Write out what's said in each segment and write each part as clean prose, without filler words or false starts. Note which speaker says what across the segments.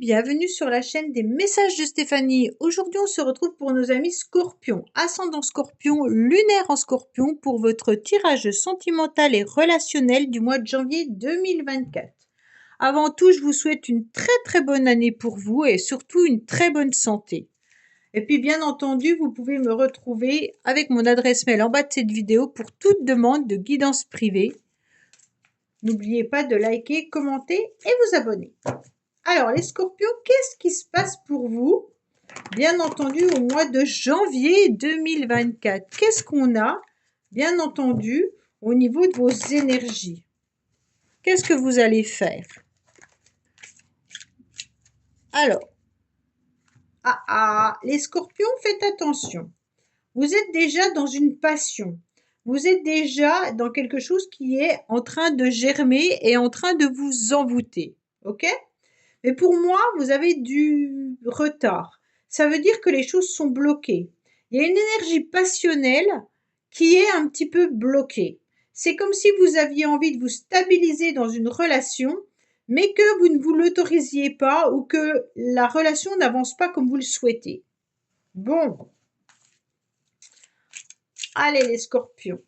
Speaker 1: bienvenue sur la chaîne des messages de Stéphanie. Aujourd'hui, on se retrouve pour nos amis Scorpion, ascendant Scorpion, lunaire en Scorpion pour votre tirage sentimental et relationnel du mois de janvier 2024. Avant tout, je vous souhaite une très bonne année pour vous et surtout une très bonne santé. Et puis bien entendu, vous pouvez me retrouver avec mon adresse mail en bas de cette vidéo pour toute demande de guidance privée. N'oubliez pas de liker, commenter et vous abonner. Alors, les Scorpions, qu'est-ce qui se passe pour vous? Bien entendu, au mois de janvier 2024. Qu'est-ce qu'on a, bien entendu, au niveau de vos énergies? Qu'est-ce que vous allez faire? Alors, les Scorpions, faites attention. Vous êtes déjà dans une passion. Vous êtes déjà dans quelque chose qui est en train de germer et en train de vous envoûter. OK? Mais pour moi, vous avez du retard. Ça veut dire que les choses sont bloquées. Il y a une énergie passionnelle qui est un petit peu bloquée. C'est comme si vous aviez envie de vous stabiliser dans une relation, mais que vous ne vous l'autorisiez pas ou que la relation n'avance pas comme vous le souhaitez. Bon. Allez les Scorpions.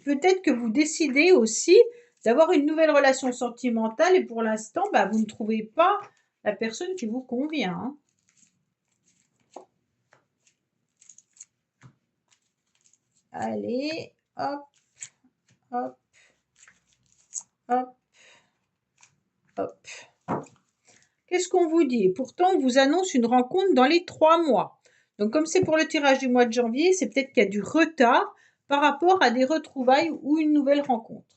Speaker 1: Peut-être que vous décidez aussi d'avoir une nouvelle relation sentimentale et pour l'instant, vous ne trouvez pas la personne qui vous convient. Hein. Allez, hop, hop, hop, hop. Qu'est-ce qu'on vous dit? Pourtant, on vous annonce une rencontre dans les 3 mois. Donc, comme c'est pour le tirage du mois de janvier, c'est peut-être qu'il y a du retard par rapport à des retrouvailles ou une nouvelle rencontre.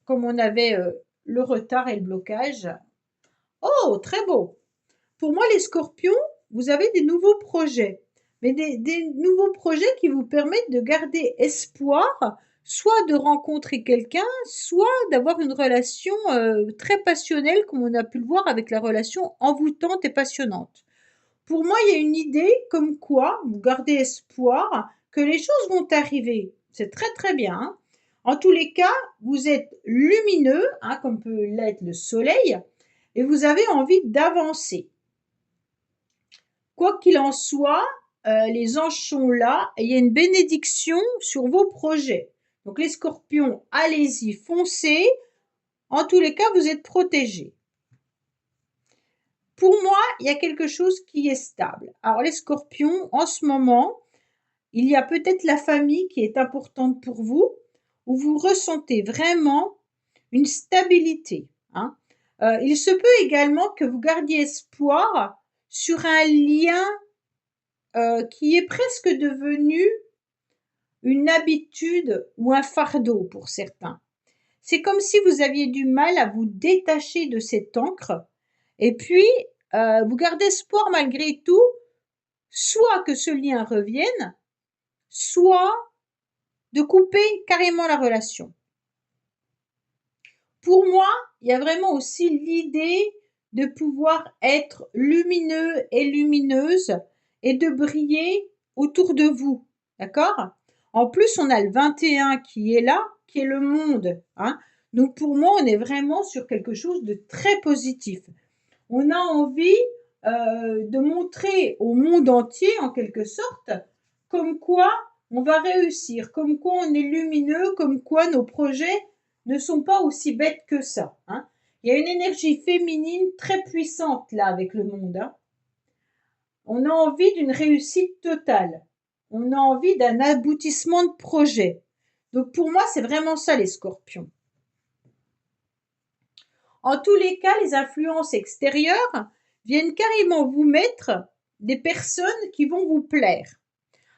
Speaker 1: Comme on avait le retard et le blocage. Oh, très beau! Pour moi, les Scorpions, vous avez des nouveaux projets. Mais des nouveaux projets qui vous permettent de garder espoir, soit de rencontrer quelqu'un, soit d'avoir une relation très passionnelle, comme on a pu le voir avec la relation envoûtante et passionnante. Pour moi, il y a une idée comme quoi vous gardez espoir que les choses vont arriver. C'est très bien. Hein. En tous les cas, vous êtes lumineux, comme peut l'être le soleil, et vous avez envie d'avancer. Quoi qu'il en soit, les anges sont là et il y a une bénédiction sur vos projets. Donc les Scorpions, allez-y, foncez. En tous les cas, vous êtes protégés. Pour moi, il y a quelque chose qui est stable. Alors les Scorpions, en ce moment, il y a peut-être la famille qui est importante pour vous, où vous ressentez vraiment une stabilité. Hein. Il se peut également que vous gardiez espoir sur un lien qui est presque devenu une habitude ou un fardeau pour certains. C'est comme si vous aviez du mal à vous détacher de cette encre et puis vous gardez espoir malgré tout, soit que ce lien revienne, soit de couper carrément la relation. Pour moi, il y a vraiment aussi l'idée de pouvoir être lumineux et lumineuse et de briller autour de vous, d'accord? En plus, on a le 21 qui est là, qui est le monde, hein? Donc pour moi, on est vraiment sur quelque chose de très positif. On a envie de montrer au monde entier, en quelque sorte, comme quoi on va réussir, comme quoi on est lumineux, comme quoi nos projets ne sont pas aussi bêtes que ça. Hein. Il y a une énergie féminine très puissante là avec le monde. Hein. On a envie d'une réussite totale. On a envie d'un aboutissement de projet. Donc pour moi, c'est vraiment ça les Scorpions. En tous les cas, les influences extérieures viennent carrément vous mettre des personnes qui vont vous plaire.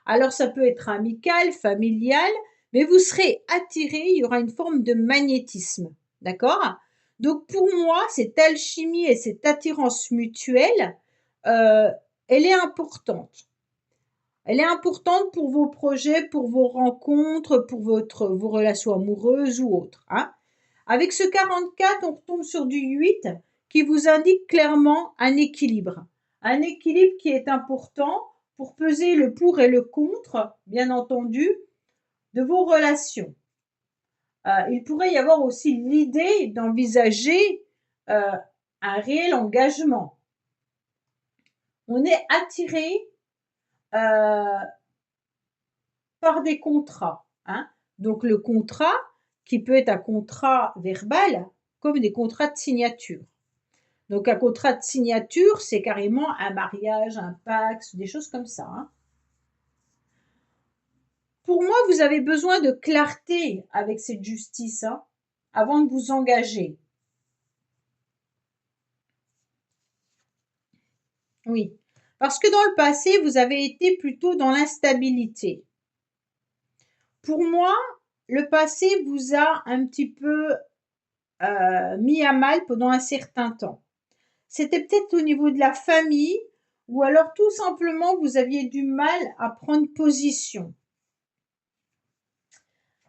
Speaker 1: Alors ça peut être amical, familial, mais vous serez attiré, il y aura une forme de magnétisme. D'accord? Donc pour moi, cette alchimie et cette attirance mutuelle, elle est importante. Elle est importante pour vos projets, pour vos rencontres, pour vos relations amoureuses ou autres. Hein. Avec ce 44, on retombe sur du 8 qui vous indique clairement un équilibre. Un équilibre qui est important pour peser le pour et le contre, bien entendu, de vos relations. Il pourrait y avoir aussi l'idée d'envisager un réel engagement. On est attiré par des contrats. Hein. Donc le contrat, qui peut être un contrat verbal, comme des contrats de signature. Donc un contrat de signature, c'est carrément un mariage, un pacte, des choses comme ça. Hein. Pour moi, vous avez besoin de clarté avec cette justice hein, avant de vous engager. Oui, parce que dans le passé, vous avez été plutôt dans l'instabilité. Pour moi, le passé vous a un petit peu mis à mal pendant un certain temps. C'était peut-être au niveau de la famille ou alors tout simplement vous aviez du mal à prendre position.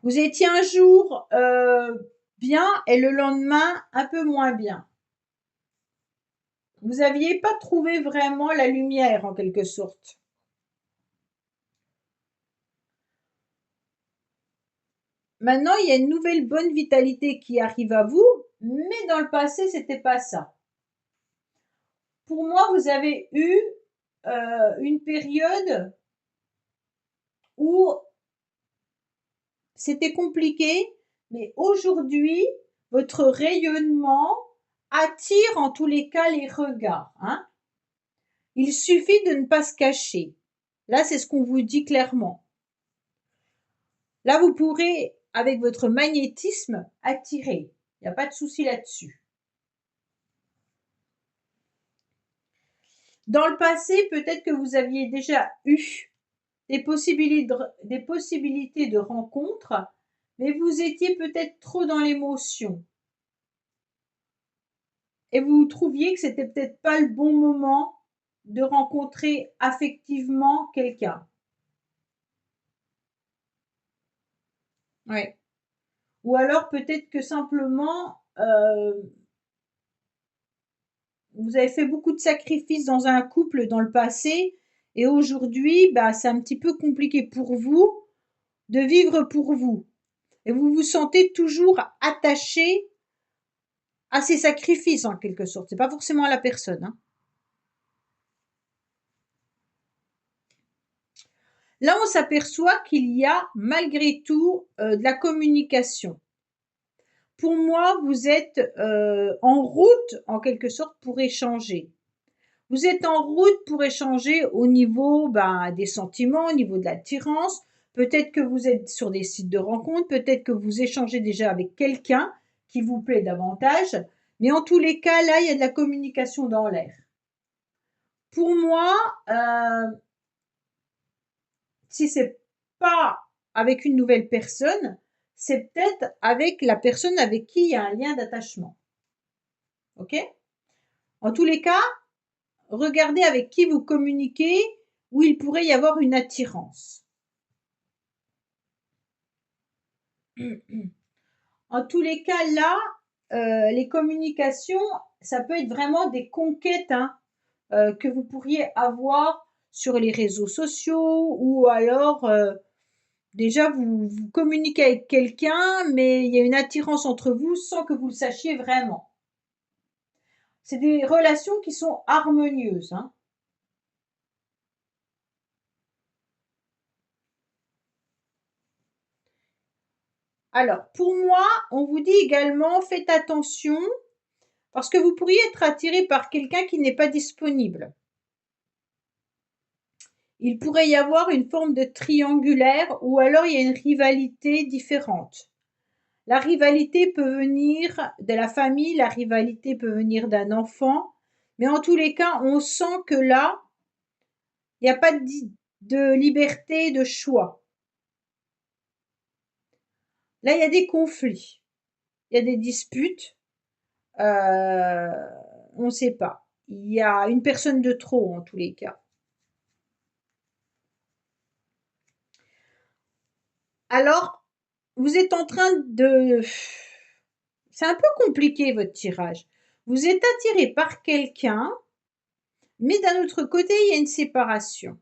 Speaker 1: Vous étiez un jour bien et le lendemain un peu moins bien. Vous n'aviez pas trouvé vraiment la lumière en quelque sorte. Maintenant, il y a une nouvelle bonne vitalité qui arrive à vous, mais dans le passé, c'était pas ça. Pour moi, vous avez eu une période où c'était compliqué, mais aujourd'hui, votre rayonnement attire en tous les cas les regards. Hein. Il suffit de ne pas se cacher. Là, c'est ce qu'on vous dit clairement. Là, vous pourrez, avec votre magnétisme, attirer. Il n'y a pas de souci là-dessus. Dans le passé, peut-être que vous aviez déjà eu des possibilités de rencontres, mais vous étiez peut-être trop dans l'émotion. Et vous trouviez que c'était peut-être pas le bon moment de rencontrer affectivement quelqu'un. Ouais. Ou alors peut-être que simplement vous avez fait beaucoup de sacrifices dans un couple dans le passé et aujourd'hui, bah, c'est un petit peu compliqué pour vous de vivre pour vous. Et vous vous sentez toujours attaché à ces sacrifices en quelque sorte. C'est pas forcément à la personne. Hein. Là, on s'aperçoit qu'il y a malgré tout de la communication. Pour moi, vous êtes en route en quelque sorte pour échanger. Vous êtes en route pour échanger au niveau des sentiments, au niveau de l'attirance. Peut-être que vous êtes sur des sites de rencontres, peut-être que vous échangez déjà avec quelqu'un qui vous plaît davantage. Mais en tous les cas, là, il y a de la communication dans l'air. Pour moi, si c'est pas avec une nouvelle personne, c'est peut-être avec la personne avec qui il y a un lien d'attachement. Ok? En tous les cas, regardez avec qui vous communiquez, où il pourrait y avoir une attirance. En tous les cas, là, les communications, ça peut être vraiment des conquêtes hein, que vous pourriez avoir sur les réseaux sociaux ou alors déjà vous communiquez avec quelqu'un, mais il y a une attirance entre vous sans que vous le sachiez vraiment. C'est des relations qui sont harmonieuses. Hein. Alors, pour moi, on vous dit également, faites attention, parce que vous pourriez être attiré par quelqu'un qui n'est pas disponible. Il pourrait y avoir une forme de triangulaire ou alors il y a une rivalité différente. La rivalité peut venir de la famille, la rivalité peut venir d'un enfant, mais en tous les cas, on sent que là, il n'y a pas de liberté de choix. Là, il y a des conflits, il y a des disputes, on ne sait pas. Il y a une personne de trop en tous les cas. Alors, vous êtes en train de... C'est un peu compliqué votre tirage. Vous êtes attiré par quelqu'un, mais d'un autre côté, il y a une séparation.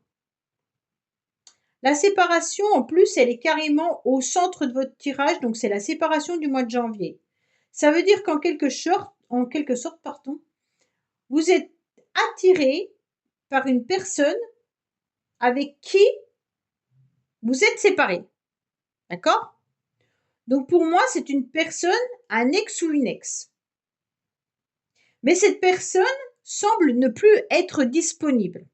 Speaker 1: La séparation, en plus, elle est carrément au centre de votre tirage, donc c'est la séparation du mois de janvier. Ça veut dire qu'en quelque sorte, vous êtes attiré par une personne avec qui vous êtes séparé. D'accord? Donc pour moi, c'est une personne, un ex ou une ex. Mais cette personne semble ne plus être disponible.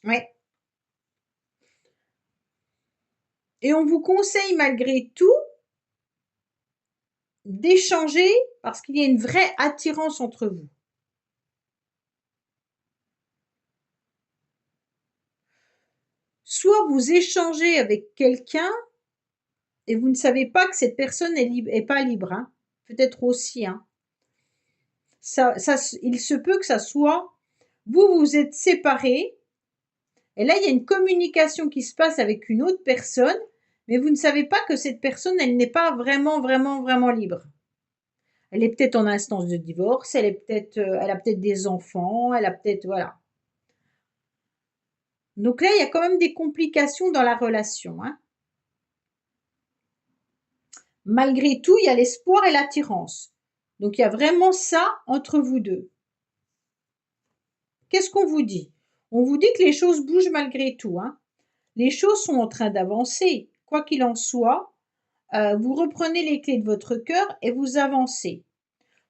Speaker 1: Ouais. Et on vous conseille malgré tout d'échanger parce qu'il y a une vraie attirance entre vous. Soit vous échangez avec quelqu'un et vous ne savez pas que cette personne est pas libre. Hein. Peut-être aussi. Hein. Il se peut que ça soit, vous êtes séparés, et là, il y a une communication qui se passe avec une autre personne, mais vous ne savez pas que cette personne, elle n'est pas vraiment libre. Elle est peut-être en instance de divorce, elle a peut-être des enfants, elle a peut-être, voilà. Donc là, il y a quand même des complications dans la relation. Hein. Malgré tout, il y a l'espoir et l'attirance. Donc il y a vraiment ça entre vous deux. Qu'est-ce qu'on vous dit? On vous dit que les choses bougent malgré tout. Hein. Les choses sont en train d'avancer. Quoi qu'il en soit, vous reprenez les clés de votre cœur et vous avancez.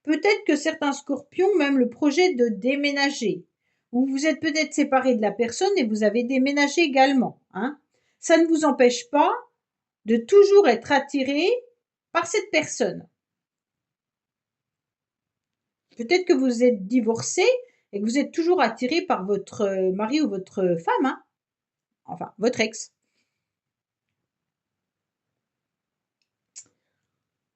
Speaker 1: Peut-être que certains scorpions, même le projet de déménager. Vous vous êtes peut-être séparé de la personne et vous avez déménagé également. Hein. Ça ne vous empêche pas de toujours être attiré par cette personne. Peut-être que vous êtes divorcé et que vous êtes toujours attiré par votre mari ou votre femme. Hein. Enfin, votre ex.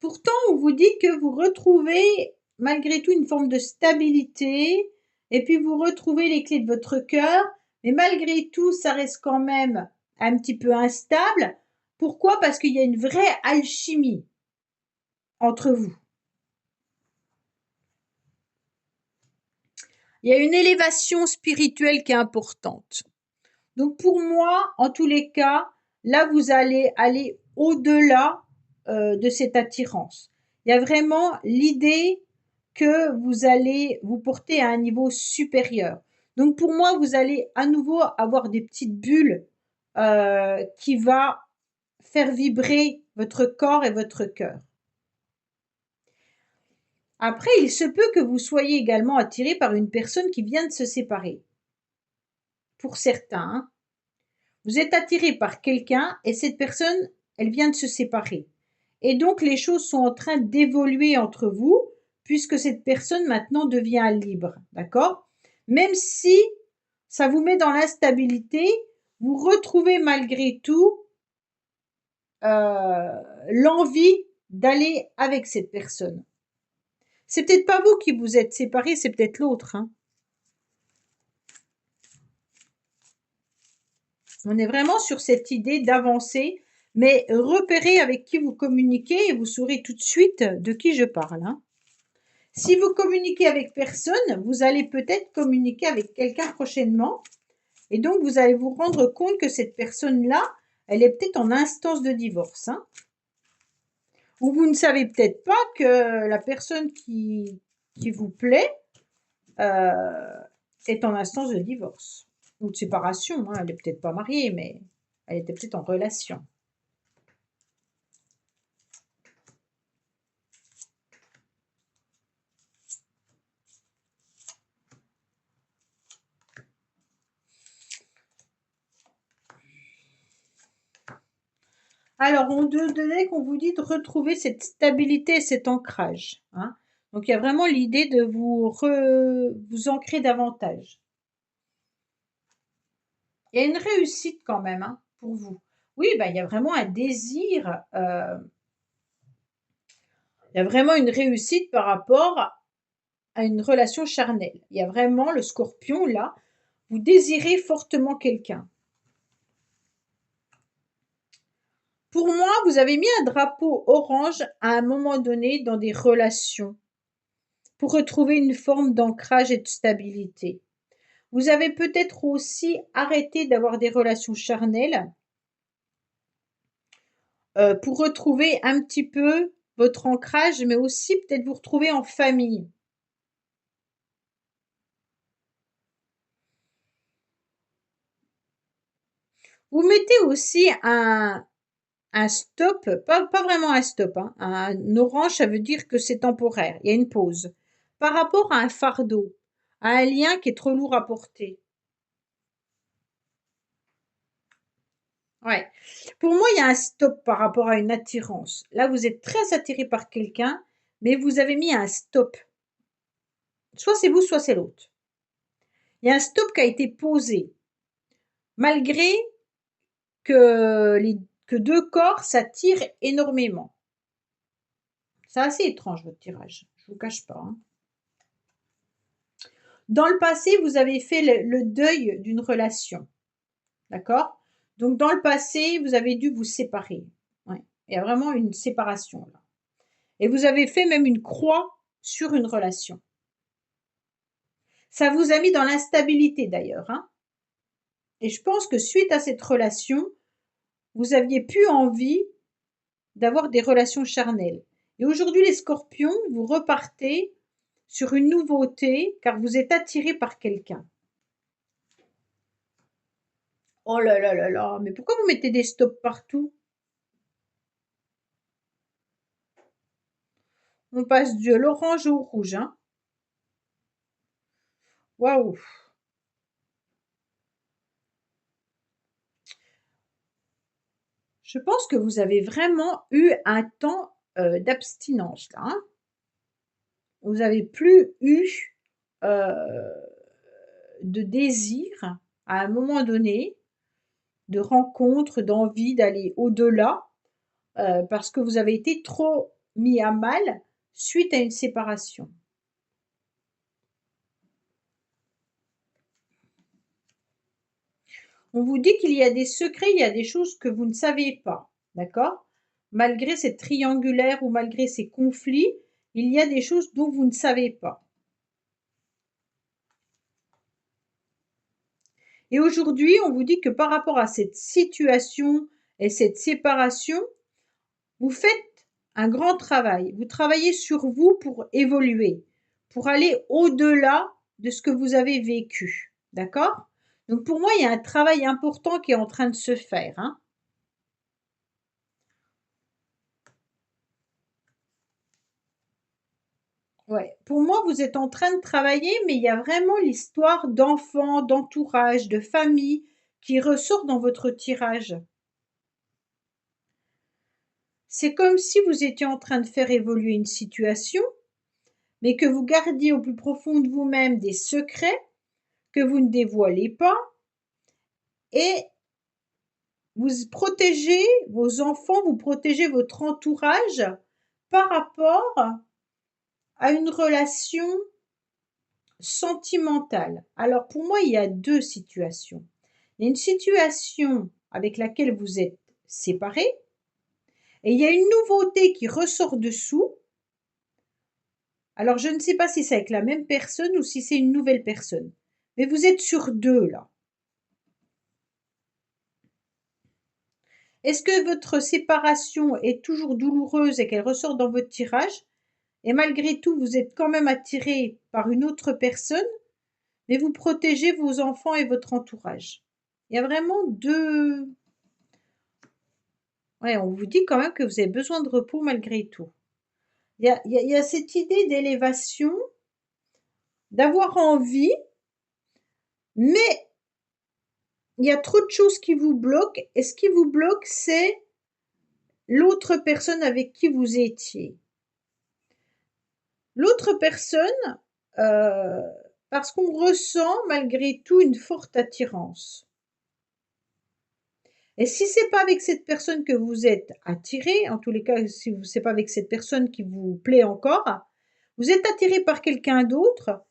Speaker 1: Pourtant, on vous dit que vous retrouvez malgré tout une forme de stabilité et puis vous retrouvez les clés de votre cœur, mais malgré tout, ça reste quand même un petit peu instable. Pourquoi? Parce qu'il y a une vraie alchimie entre vous. Il y a une élévation spirituelle qui est importante. Donc pour moi, en tous les cas, là, vous allez aller au-delà de cette attirance. Il y a vraiment l'idée que vous allez vous porter à un niveau supérieur. Donc pour moi, vous allez à nouveau avoir des petites bulles qui va faire vibrer votre corps et votre cœur. Après, il se peut que vous soyez également attiré par une personne qui vient de se séparer. Pour certains, hein. Vous êtes attiré par quelqu'un et cette personne, elle vient de se séparer. Et donc, les choses sont en train d'évoluer entre vous puisque cette personne maintenant devient libre. D'accord? Même si ça vous met dans l'instabilité, vous retrouvez malgré tout l'envie d'aller avec cette personne. C'est peut-être pas vous qui vous êtes séparés, c'est peut-être l'autre. Hein. On est vraiment sur cette idée d'avancer, mais repérez avec qui vous communiquez et vous saurez tout de suite de qui je parle. Hein. Si vous communiquez avec personne, vous allez peut-être communiquer avec quelqu'un prochainement. Et donc, vous allez vous rendre compte que cette personne-là, elle est peut-être en instance de divorce. Hein. Ou vous ne savez peut-être pas que la personne qui vous plaît est en instance de divorce. Ou de séparation. Hein. Elle n'est peut-être pas mariée, mais elle était peut-être en relation. Alors, on donnait qu'on vous dit de retrouver cette stabilité et cet ancrage. Hein. Donc, il y a vraiment l'idée de vous ancrer davantage. Il y a une réussite quand même hein, pour vous. Oui, il y a vraiment un désir. Il y a vraiment une réussite par rapport à une relation charnelle. Il y a vraiment le scorpion là. Vous désirez fortement quelqu'un. Pour moi, vous avez mis un drapeau orange à un moment donné dans des relations pour retrouver une forme d'ancrage et de stabilité. Vous avez peut-être aussi arrêté d'avoir des relations charnelles pour retrouver un petit peu votre ancrage, mais aussi peut-être vous retrouver en famille. Vous mettez aussi un stop, pas vraiment un stop, hein. Un orange, ça veut dire que c'est temporaire, il y a une pause. Par rapport à un fardeau, à un lien qui est trop lourd à porter. Ouais. Pour moi, il y a un stop par rapport à une attirance. Là, vous êtes très attiré par quelqu'un, mais vous avez mis un stop. Soit c'est vous, soit c'est l'autre. Il y a un stop qui a été posé, malgré que deux corps s'attirent énormément. C'est assez étrange votre tirage, je vous cache pas, hein. Dans le passé, vous avez fait le deuil d'une relation, d'accord? Donc dans le passé, vous avez dû vous séparer. Ouais. Il y a vraiment une séparation là. Et vous avez fait même une croix sur une relation. Ça vous a mis dans l'instabilité d'ailleurs, hein. Et je pense que suite à cette relation, vous aviez plus envie d'avoir des relations charnelles. Et aujourd'hui, les scorpions, vous repartez sur une nouveauté car vous êtes attiré par quelqu'un. Oh là là là là, mais pourquoi vous mettez des stops partout? On passe de l'orange au rouge, hein. Waouh! Je pense que vous avez vraiment eu un temps d'abstinence là, hein. Vous avez plus eu de désir à un moment donné, de rencontre, d'envie d'aller au-delà, parce que vous avez été trop mis à mal suite à une séparation. On vous dit qu'il y a des secrets, il y a des choses que vous ne savez pas, d'accord? Malgré cette triangulaire ou malgré ces conflits, il y a des choses dont vous ne savez pas. Et aujourd'hui, on vous dit que par rapport à cette situation et cette séparation, vous faites un grand travail. Vous travaillez sur vous pour évoluer, pour aller au-delà de ce que vous avez vécu. D'accord? Donc pour moi, il y a un travail important qui est en train de se faire, hein. Ouais. Pour moi, vous êtes en train de travailler, mais il y a vraiment l'histoire d'enfants, d'entourage, de famille qui ressort dans votre tirage. C'est comme si vous étiez en train de faire évoluer une situation, mais que vous gardiez au plus profond de vous-même des secrets que vous ne dévoilez pas et vous protégez vos enfants, vous protégez votre entourage par rapport à une relation sentimentale. Alors pour moi, il y a deux situations. Il y a une situation avec laquelle vous êtes séparés et il y a une nouveauté qui ressort dessous. Alors je ne sais pas si c'est avec la même personne ou si c'est une nouvelle personne. Mais vous êtes sur deux là. Est-ce que votre séparation est toujours douloureuse et qu'elle ressort dans votre tirage? Et malgré tout, vous êtes quand même attiré par une autre personne, mais vous protégez vos enfants et votre entourage. Il y a vraiment deux. Ouais, on vous dit quand même que vous avez besoin de repos malgré tout. Il y a cette idée d'élévation, d'avoir envie, mais il y a trop de choses qui vous bloquent. Et ce qui vous bloque, c'est l'autre personne avec qui vous étiez. L'autre personne, parce qu'on ressent malgré tout une forte attirance. Et si c'est pas avec cette personne que vous êtes attiré, en tous les cas, si c'est pas avec cette personne qui vous plaît encore, vous êtes attiré par quelqu'un d'autre,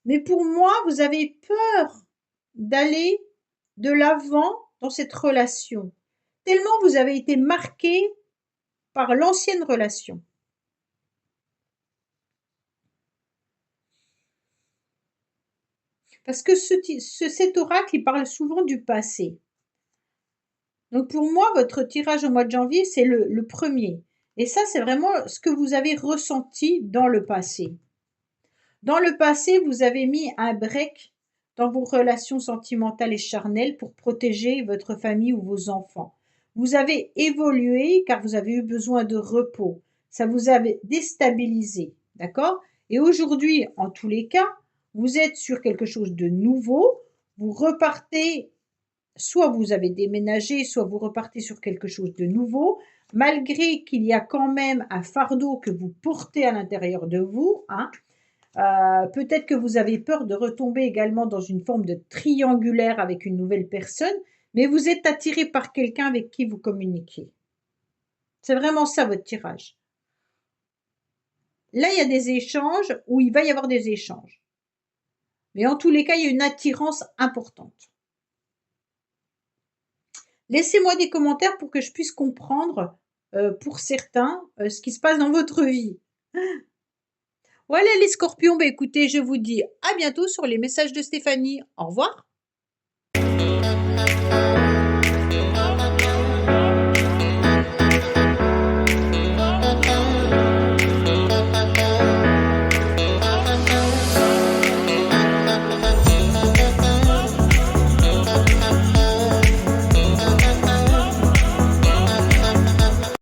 Speaker 1: mais pour moi, vous avez peur d'aller de l'avant dans cette relation, tellement vous avez été marqué par l'ancienne relation. Parce que cet oracle, il parle souvent du passé. Donc pour moi, votre tirage au mois de janvier, c'est le premier. Et ça, c'est vraiment ce que vous avez ressenti dans le passé. Dans le passé, vous avez mis un break dans vos relations sentimentales et charnelles pour protéger votre famille ou vos enfants. Vous avez évolué car vous avez eu besoin de repos. Ça vous avait déstabilisé, d'accord? Et aujourd'hui, en tous les cas, vous êtes sur quelque chose de nouveau. Vous repartez, soit vous avez déménagé, soit vous repartez sur quelque chose de nouveau, malgré qu'il y a quand même un fardeau que vous portez à l'intérieur de vous, hein. Peut-être que vous avez peur de retomber également dans une forme de triangulaire avec une nouvelle personne, mais vous êtes attiré par quelqu'un avec qui vous communiquez. C'est vraiment ça votre tirage. Là, il y a des échanges ou il va y avoir des échanges. Mais en tous les cas, il y a une attirance importante. Laissez-moi des commentaires pour que je puisse comprendre, pour certains, ce qui se passe dans votre vie. Voilà les scorpions, bah écoutez, je vous dis à bientôt sur les messages de Stéphanie. Au revoir.